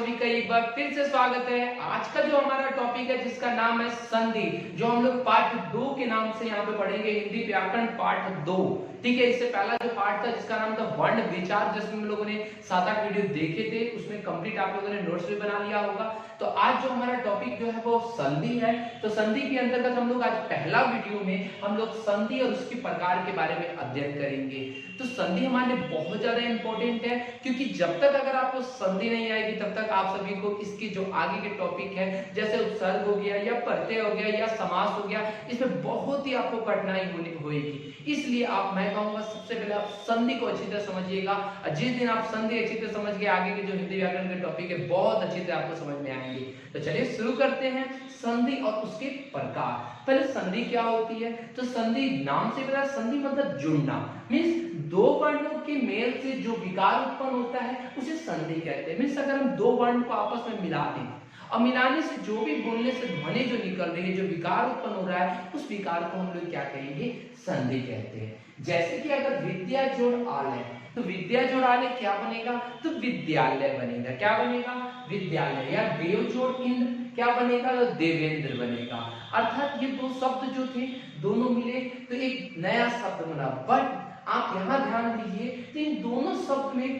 सभी का एक बार फिर से स्वागत है। आज का जो हमारा टॉपिक है जिसका नाम है संधि, जो हम लोग पार्ट 2 के नाम से यहाँ पे पढ़ेंगे, हिंदी व्याकरण पार्ट 2। ठीक है, इससे पहला जो पार्ट था जिसका नाम था वर्ण विचार, जिसमें हम लोगों ने 7-8 वीडियो देखे थे, उसमें कंप्लीट आप लोगों ने नोट्स भी बना लिया होगा। तो आज जो हमारा टॉपिक जो है वो संधि है। तो संधि के अंतर्गत हम लोग आज पहला वीडियो में हम लोग संधि और उसके प्रकार के बारे में अध्ययन करेंगे। तो संधि हमारे लिए बहुत ज्यादा इंपॉर्टेंट है, क्योंकि जब तक अगर आपको संधि नहीं आएगी तब तक आप सभी को इसके जो आगे के टॉपिक है जैसे उपसर्ग हो गया या प्रत्यय हो गया या समास हो गया, इसमें बहुत ही आपको कठिनाई होगी। इसलिए मैं कहूंगा सबसे पहले आप संधि को अच्छी तरह समझिएगा। जिस दिन आप संधि अच्छी तरह समझ गए, आगे के जो हिंदी व्याकरण के टॉपिक है बहुत अच्छी तरह आपको समझ में आएंगे। तो चलिए शुरू करते हैं संधि और उसके प्रकार। पहले संधि क्या होती है? तो संधि नाम से पता, संधि मतलब जुड़ना, मींस दो वर्णों के मेल से जो विकार उत्पन्न होता है उसे संधि कहते हैं। मींस अगर हम दो वर्ण को आपस में मिला दें और मिलाने से जो भी बोलने से ध्वनि जो निकल रही है, जो विकार उत्पन्न हो रहा है, उस विकार को हम लोग क्या कहेंगे? संधि कहते हैं। जैसे कि अगर विद्या जोड़ आलय, तो विद्या जोड़ आलय क्या बनेगा? तो विद्यालय बनेगा। क्या बनेगा? विद्यालय। या देव जोड़ इंद्र क्या बनेगा? तो देवेंद्र बनेगा। अर्थात ये दो शब्द जो थे दोनों मिले तो एक नया शब्द बना। बट आप यहां ध्यान दीजिए, तो इन दोनों शब्द में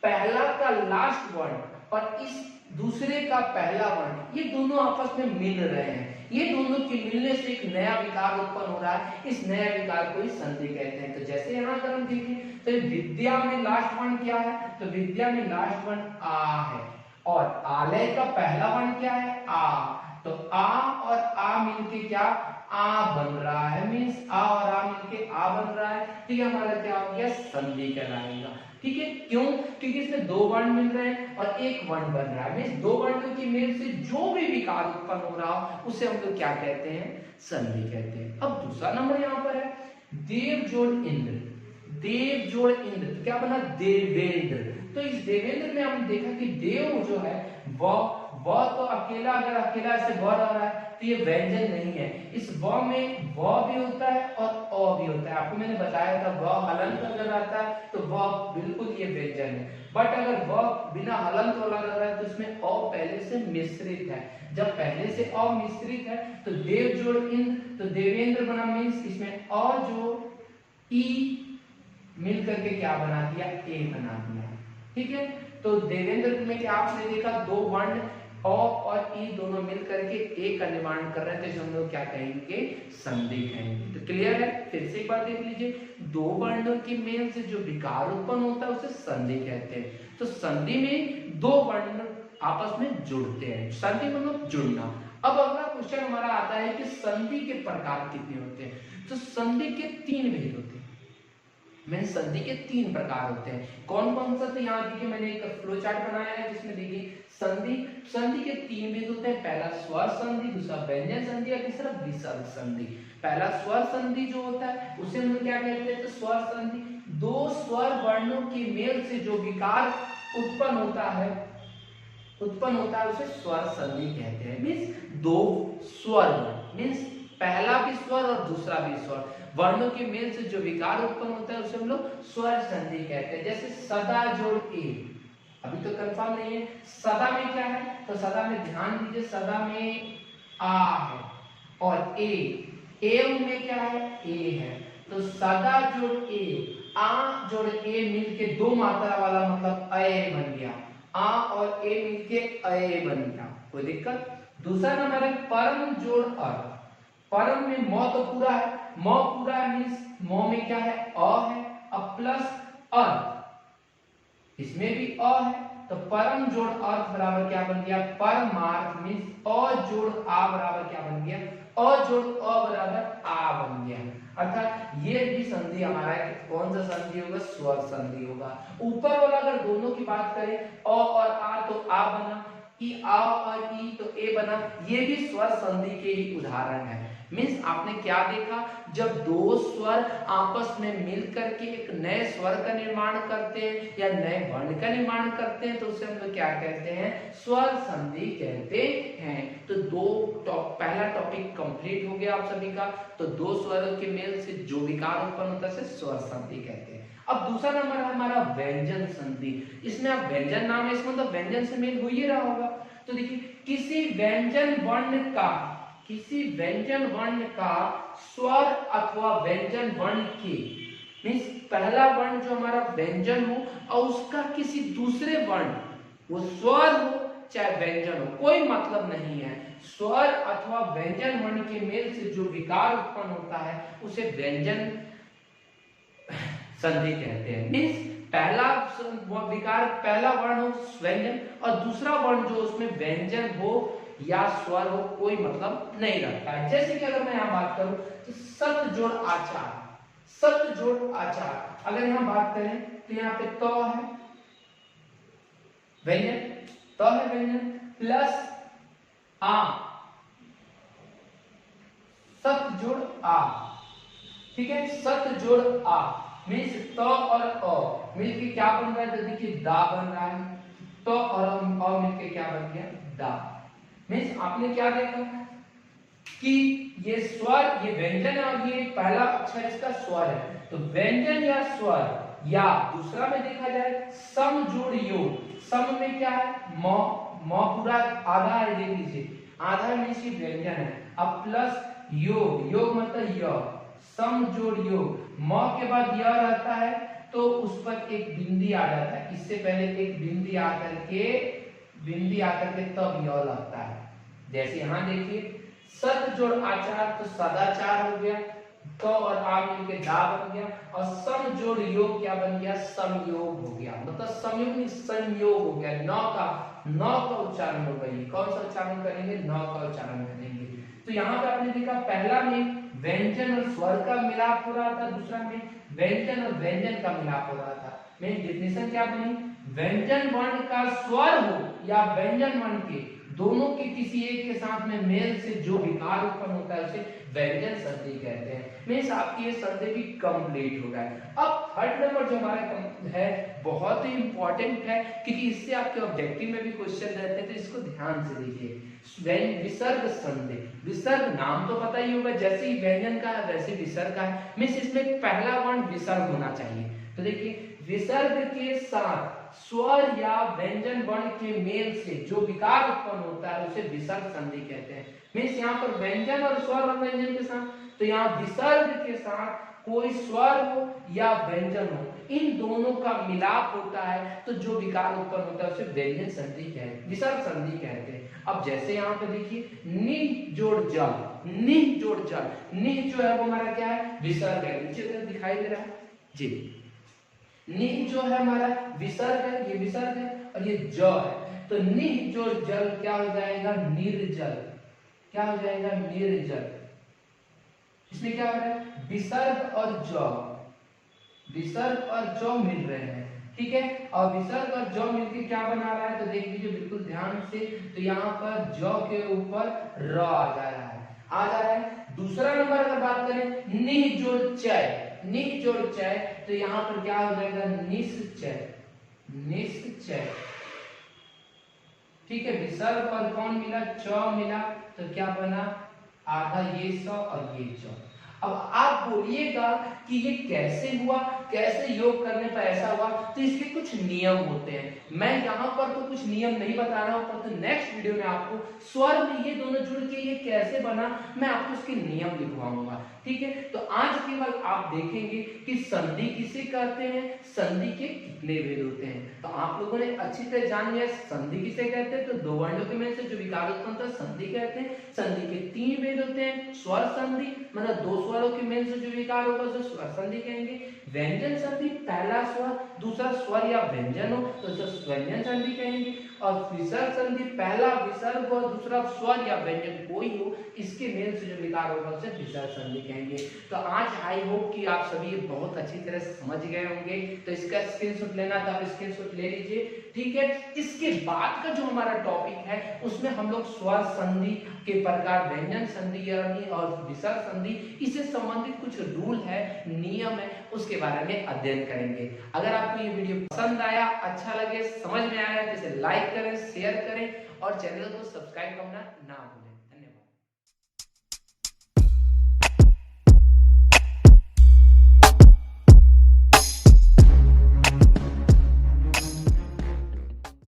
पहला का लास्ट वर्ण और इस दूसरे का पहला वर्ण, ये दोनों आपस में मिल रहे हैं। ये दोनों के मिलने से एक नया विकार उत्पन्न हो रहा है। इस नया विकार को ही संधि कहते हैं। तो जैसे यहाँ अगर हम देखें तो विद्या में लास्ट वर्ण क्या है? तो विद्या में लास्ट वर्ण आ है और आलय का पहला वर्ण क्या है? आ। तो आ और आ मिलके क्या आ बन रहा है। मींस आ और आ मिलके आ बन रहा है। तो ये हमारा क्या हो गया? संधि कहलाएगा। ठीक है, क्यों? क्योंकि इसमें दो वर्ण मिल रहे हैं और एक वर्ण बन रहा है। मींस दो वर्णों की मेल से जो भी विकार उत्पन्न हो रहा हो उसे हम लोग क्या कहते हैं? संधि कहते हैं। अब दूसरा नंबर यहाँ पर है देव जोड़ इंद्र। देव जोड़ इंद्र तो क्या बना? देवेंद्र। तो इस देवेंद्र में हम देखा कि देव जो है वह तो अकेला, अगर अकेला से व रहा है तो ये व्यंजन नहीं है। इस व में व भी होता है और अ भी होता है। आपको मैंने बताया था व हलंत अगर आता है तो व बिल्कुल ये व्यंजन है। बट अगर व बिना हलंत वाला लग रहा है तो इसमें अ पहले से मिश्रित है। जब पहले से अ मिश्रित है तो देव जोड़ इंद्र, तो देवेंद्र बना। मींस इसमें अ जोड़ ई मिल करके क्या बना दिया? ए बना दिया। ठीक है, तो देवेंद्र में क्या आपने देखा? दो वर्ण अ और ई दोनों मिल करके ए का निर्माण कर रहे थे, जो हम लोग क्या कहेंगे? संधि कहेंगे। तो क्लियर है? फिर से एक बार देख लीजिए, दो वर्णों के मेल से जो विकार उत्पन्न होता है उसे संधि कहते हैं। तो संधि में दो वर्ण आपस में जुड़ते हैं। संधि मतलब जुड़ना। अब अगला क्वेश्चन हमारा आता है कि संधि के प्रकार कितने होते हैं? तो संधि के 3 भेद होते हैं। मैंने संधि के 3 प्रकार होते हैं। कौन कौन सा? तो यहाँ देखिए मैंने एक फ्लो चार्ट बनाया है जिसमें देखिए संधि के 3 भेद होते हैं। पहला स्वर संधि, दूसरा व्यंजन संधि और तीसरा विसर्ग संधि। पहला स्वर संधि जो होता है उसे हम क्या कहते हैं? तो स्वर संधि दो स्वर वर्णों के मेल से जो विकार उत्पन्न होता है उसे स्वर संधि कहते हैं। मींस दो स्वर मींस पहला भी स्वर और दूसरा भी स्वर वर्णों के मेल से जो विकार उत्पन्न होता है उसे हम लोग स्वर संधि कहते हैं। जैसे सदा जोड़ ए, अभी तो कंफर्म नहीं है सदा में क्या है, तो सदा में ध्यान दीजिए, सदा में आ है और ए में क्या है? ए है। तो सदा जोड़ ए, आ जोड़ ए मिलके दो मात्रा वाला मतलब अय बन गया। आ और ए मिलके अय बन गया। कोई दिक्कत? दूसरा नंबर है परम जोड़ अर। परम में म तो पूरा है, म पूरा है मींस म में क्या है? अ है। अब प्लस अर्थ, इसमें भी अ है। तो परम जोड़ अर्थ बराबर क्या बन गया? परमार्थ। मींस अ जोड़ आ बराबर क्या बन गया? अ जोड़ अ बराबर आ बन गया। अर्थात ये भी संधि हमारा है। कौन सा संधि होगा? स्वर संधि होगा। ऊपर वाला अगर दोनों की बात करें अ और आ तो आ बना, ई आ और ई तो ए बना। ये भी स्वर संधि के ही उदाहरण है। मींस आपने क्या देखा? जब दो स्वर आपस में मिल करके एक नए स्वर का निर्माण करते हैं या नए वर्ण का निर्माण करते हैं तो उसे हम लोग क्या कहते हैं? स्वर संधि कहते हैं। तो पहला टॉपिक कंप्लीट हो गया आप सभी का। तो दो स्वरों के मेल से जो विकार उत्पन्न होता है उसे स्वर संधि कहते हैं। अब दूसरा नंबर है हमारा व्यंजन संधि। इसमें आप व्यंजन नाम है, इसमें मतलब व्यंजन से मेल हो ही रहा होगा। तो देखिए किसी व्यंजन वर्ण का स्वर अथवा व्यंजन वर्ण के मीन्स पहला वर्ण जो हमारा व्यंजन हो और उसका किसी दूसरे वर्ण, वो स्वर हो चाहे व्यंजन हो, कोई मतलब नहीं है, स्वर अथवा व्यंजन वर्ण के मेल से जो विकार उत्पन्न होता है उसे व्यंजन संधि कहते हैं। मीन्स पहला विकार, पहला वर्ण हो व्यंजन और दूसरा वर्ण जो उसमें व्यंजन हो या स्वर हो, कोई मतलब नहीं रखता है। जैसे कि अगर मैं यहाँ बात करूं तो सत जोड़ आचार, अगर यहाँ बात करें तो यहाँ पे तो है व्यंजन, प्लस आ, सत जोड़ आ, ठीक है, सत जोड़ आ मीन्स त और अ मिलके क्या बन रहा है, तो देखिए दा बन रहा है, त और अ मिलके क्या बन गया, दा। मीन्स आपने क्या देखा कि ये स्वर, ये व्यंजन है और ये पहला अक्षर इसका स्वर है, तो व्यंजन या स्वर, या दूसरा में देखा जाए सम जोड़ योग, सम में क्या है म, पूरा आधा है, देख लीजिए आधा में से व्यंजन है, अब प्लस योग मतलब य, सम जोड़ योग, म के बाद य रहता है तो उस पर एक बिंदी आ जाता है, इससे पहले एक बिंदी आकर के तब य लगता है। जैसे यहाँ देखिए सत जोड़ आचार तो सदाचार हो गया, तो और आ मिलके दा बन गया, और सम जोड़ योग क्या बन गया, समयोग हो गया, मतलब संयोग नहीं संयोग हो गया। नौ का उच्चारण होगा, ये कौन सा उच्चारण करेंगे, नौ का उच्चारण करेंगे। तो यहाँ पे आपने देखा पहला में व्यंजन और स्वर का मिलाप हो रहा था, दूसरा में व्यंजन और व्यंजन का मिलाप हो रहा था। मेन डेफिनेशन क्या बनी, व्यंजन वर्ण का स्वर हो या व्यंजन वर्ण के दोनों के किसी एक के साथ में मेल से जो विकार उत्पन्न होता है उसे व्यंजन संधि कहते हैं। मींस आपकी ये संधि भी कंप्लीट हो गया। अब थर्ड नंबर जो हमारा है बहुत ही इंपॉर्टेंट है, क्योंकि इससे आपके ऑब्जेक्टिव में भी क्वेश्चन रहते हैं, तो इसको ध्यान से देखिए। विसर्ग संधि, विसर्ग नाम तो पता ही होगा, जैसे ही व्यंजन का है वैसे विसर्ग का है, मींस इसमें पहला वर्ण विसर्ग होना चाहिए। तो देखिए विसर्ग के साथ स्वर या व्यंजन वर्ण के मेल से जो विकार उत्पन्न होता है उसे विसर्ग संधि कहते हैं। मींस यहाँ पर व्यंजन और स्वर और व्यंजन के साथ, तो यहाँ विसर्ग के साथ कोई स्वर हो या व्यंजन हो, इन दोनों का मिलाप होता है तो जो विकार उत्पन्न होता है उसे व्यंजन संधि कहते हैं, विसर्ग संधि कहते हैं। अब जैसे यहाँ पे देखिए नि जोड़ जल, निह जोड़ जल, निह जो है वो हमारा क्या है, विसर्ग है, नीचे दिखाई दे रहा है जी। निह जो है हमारा विसर्ग है, ये विसर्ग है, और ये ज है, तो निह जो जल क्या हो जाएगा, निर्जल, क्या हो जाएगा, निर्जल। इसमें क्या हो रहा है, विसर्ग और ज मिल रहे हैं, ठीक है, और विसर्ग और ज मिलके क्या बना रहा है, तो देख लीजिए बिल्कुल ध्यान से, तो यहाँ पर ज के ऊपर र आ जा रहा है, दूसरा नंबर अगर बात करें निह जोड़ चय, तो यहाँ पर क्या हो जाएगा, निश्चय, ठीक है, विसर्ग और कौन मिला, च मिला, तो क्या बना, आधा ये स और ये च। अब आप बोलिएगा कि ये कैसे हुआ, कैसे योग करने पर ऐसा हुआ, तो इसके कुछ नियम होते हैं। मैं यहाँ पर तो कुछ नियम नहीं बता रहा हूँ, पर तो नेक्स्ट वीडियो में आपको स्वर में ये दोनों जुड़ के ये कैसे बना, मैं आपको उसके नियम लिखवाऊंगा, ठीक है। तो आज केवल आप देखेंगे कि संधि किसे कहते हैं, संधि के कितने भेद होते हैं। तो आप लोगों ने अच्छी तरह जान लिया संधि किसे कहते हैं, तो दो वर्णों के मेल से जो विकार उत्पन्न होता है संधि कहते हैं। संधि के तीन भेद होते हैं, स्वर संधि मतलब दो स्वरों के मेल से जो विकार होगा उसे स्वर संधि कहेंगे, व्यंजन संधि पहला स्वर दूसरा स्वर या व्यंजन हो तो उसे व्यंजन संधि कहेंगे, और विसर्ग संधि पहला विसर्ग और दूसरा स्वर या व्यंजन कोई हो इसके मेल से जो विकार होगा उसे विसर्ग संधि कहेंगे। तो आज आई होप कि आप सभी बहुत अच्छी तरह समझ गए होंगे, तो इसका स्क्रीनशॉट लेना था आप स्क्रीनशॉट ले लीजिए, ठीक है। इसके बाद का जो हमारा टॉपिक है उसमें हम लोग स्वर संधि के प्रकार, व्यंजन संधि और विसर्ग संधि, इससे संबंधित कुछ रूल है, नियम है, उसके बारे में अध्ययन करेंगे। अगर आपको ये वीडियो पसंद आया, अच्छा लगे, समझ में आया तो इसे लाइक करें, शेयर करें और चैनल को सब्सक्राइब करना ना भूलें।